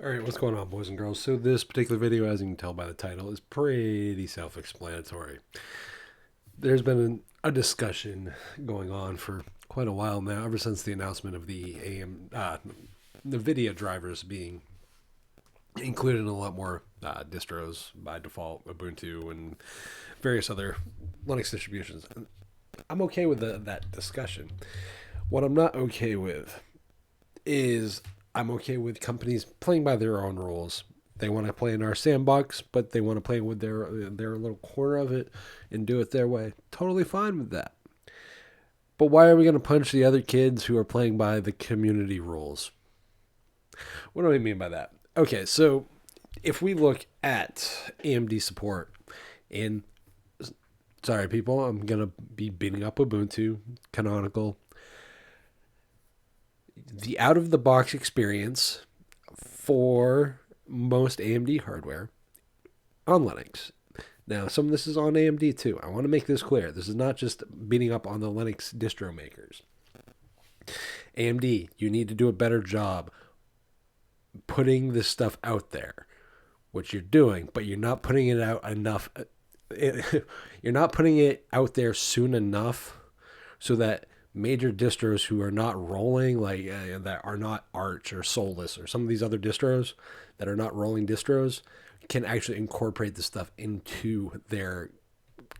All right, what's going on, boys and girls? So this particular video, as you can tell by the title, is pretty self-explanatory. There's been a discussion going on for quite a while now, ever since the announcement of the Nvidia drivers being included in a lot more distros by default, Ubuntu and various other Linux distributions. I'm okay with that discussion. What I'm not okay with is I'm okay with companies playing by their own rules. They want to play in our sandbox, but they want to play with their little corner of it and do it their way. Totally fine with that. But why are we going to punch the other kids who are playing by the community rules? What do I mean by that? Okay, so if we look at AMD support in sorry people, I'm going to be beating up Ubuntu, Canonical, the out of the box experience for most AMD hardware on Linux. Now, some of this is on AMD too. I want to make this clear. This is not just beating up on the Linux distro makers. AMD, you need to do a better job putting this stuff out there, which you're doing, but you're not putting it out enough. You're not putting it out there soon enough so that major distros who are not rolling, like that are not Arch or Solus or some of these other distros that are not rolling distros, can actually incorporate this stuff into their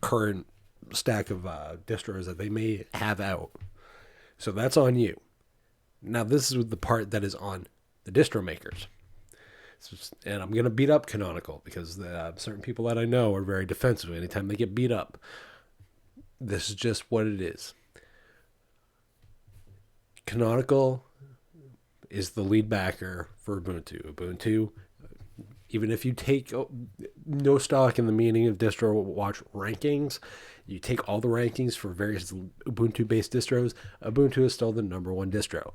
current stack of distros that they may have out. So that's on you. Now, this is the part that is on the distro makers. And I'm going to beat up Canonical because certain people that I know are very defensive anytime they get beat up. This is just what it is. Canonical is the lead backer for Ubuntu. Ubuntu, even if you take no stock in the meaning of distro watch rankings, you take all the rankings for various Ubuntu based distros, Ubuntu is still the number one distro.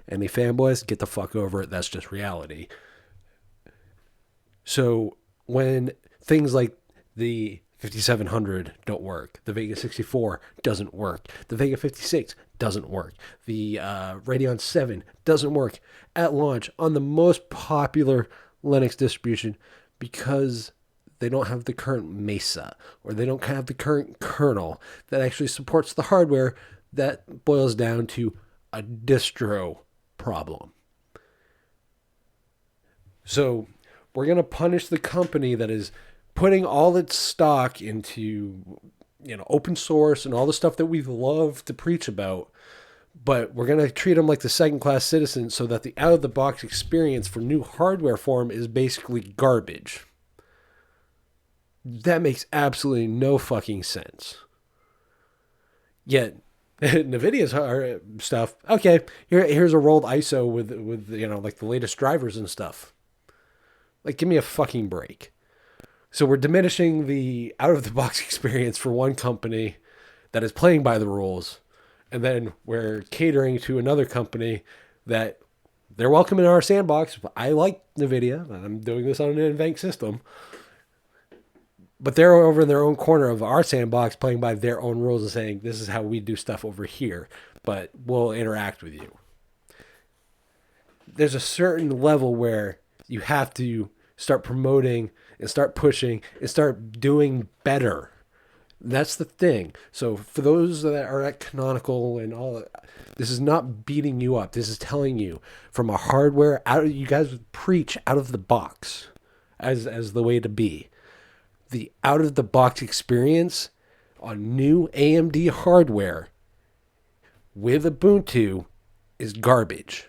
Any fanboys, get the fuck over it. That's just reality. So when things like the 5700 don't work, the Vega 64 doesn't work, the Vega 56 doesn't work, the Radeon 7 doesn't work at launch on the most popular Linux distribution because they don't have the current Mesa or they don't have the current kernel that actually supports the hardware, that boils down to a distro problem. So we're going to punish the company that is putting all its stock into open source and all the stuff that we love to preach about, but we're going to treat them like the second class citizens so that the out of the box experience for new hardware form is basically garbage. That makes absolutely no fucking sense. Yet Nvidia's stuff, okay, here's a rolled ISO with like the latest drivers and stuff. Like, give me a fucking break. So we're diminishing the out of the box experience for one company that is playing by the rules, and then we're catering to another company that they're welcome in our sandbox. I like Nvidia, and I'm doing this on an NVENC system, but they're over in their own corner of our sandbox playing by their own rules and saying, this is how we do stuff over here, but we'll interact with you. There's a certain level where you have to start promoting and start pushing and start doing better. That's the thing. So for those that are at Canonical and all, this is not beating you up. This is telling you from a hardware out. You guys preach out of the box as the way to be. The out of the box experience on new AMD hardware with Ubuntu is garbage.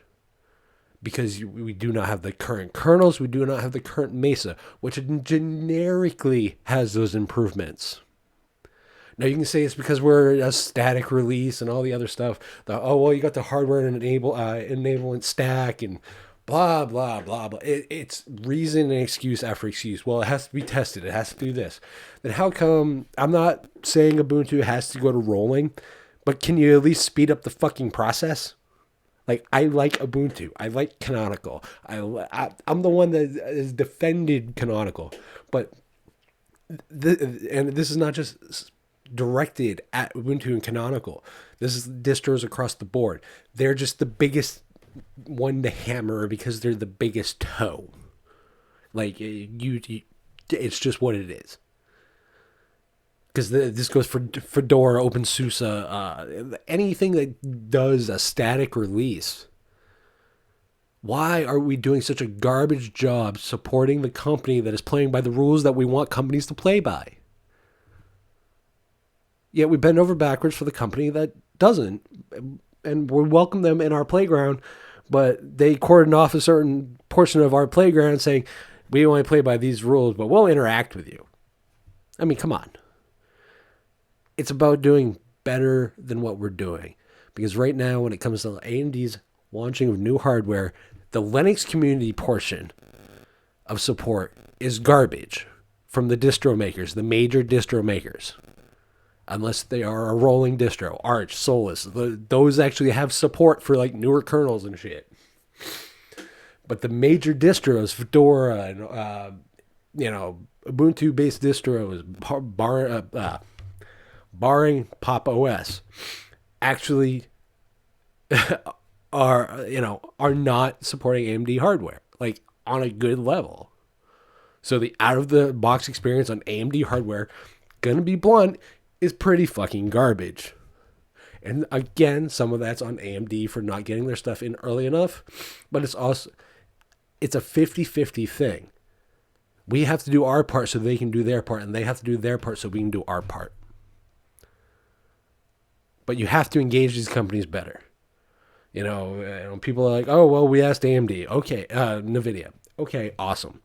Because we do not have the current kernels, we do not have the current Mesa, which generically has those improvements. Now you can say it's because we're a static release and all the other stuff. You got the hardware and enablement stack and blah blah blah blah. It's reason and excuse after excuse. Well, it has to be tested. It has to do this. Then how come? I'm not saying Ubuntu has to go to rolling, but can you at least speed up the fucking process? Like, I like Ubuntu. I like Canonical. I'm the one that has defended Canonical. But, and this is not just directed at Ubuntu and Canonical. This is distros across the board. They're just the biggest one to hammer because they're the biggest toe. Like it's just what it is. Because this goes for Fedora, OpenSUSE, anything that does a static release. Why are we doing such a garbage job supporting the company that is playing by the rules that we want companies to play by? Yet we bend over backwards for the company that doesn't. And we welcome them in our playground, but they cordon off a certain portion of our playground saying, we only play by these rules, but we'll interact with you. I mean, come on. It's about doing better than what we're doing. Because right now, when it comes to AMD's launching of new hardware, the Linux community portion of support is garbage from the distro makers, the major distro makers. Unless they are a rolling distro, Arch, Solus, those actually have support for like newer kernels and shit. But the major distros, Fedora and Ubuntu-based distros, barring Pop OS, actually are not supporting AMD hardware like on a good level. So the out of the box experience on AMD hardware, gonna be blunt, is pretty fucking garbage. And again, some of that's on AMD for not getting their stuff in early enough, but it's a 50-50 thing. We have to do our part so they can do their part, and they have to do their part so we can do our part. But you have to engage these companies better. People are like, oh, well, we asked AMD. Okay, Nvidia. Okay, awesome.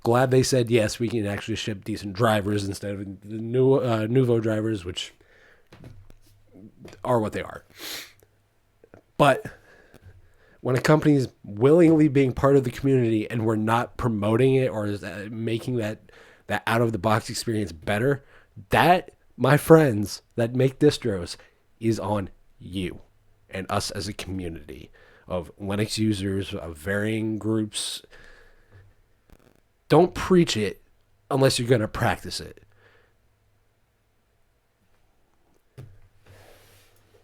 Glad they said, yes, we can actually ship decent drivers instead of the new Nouveau drivers, which are what they are. But when a company is willingly being part of the community and we're not promoting it or making that out-of-the-box experience better, that, my friends that make distros, is on you and us as a community of Linux users of varying groups. Don't preach it unless you're going to practice it.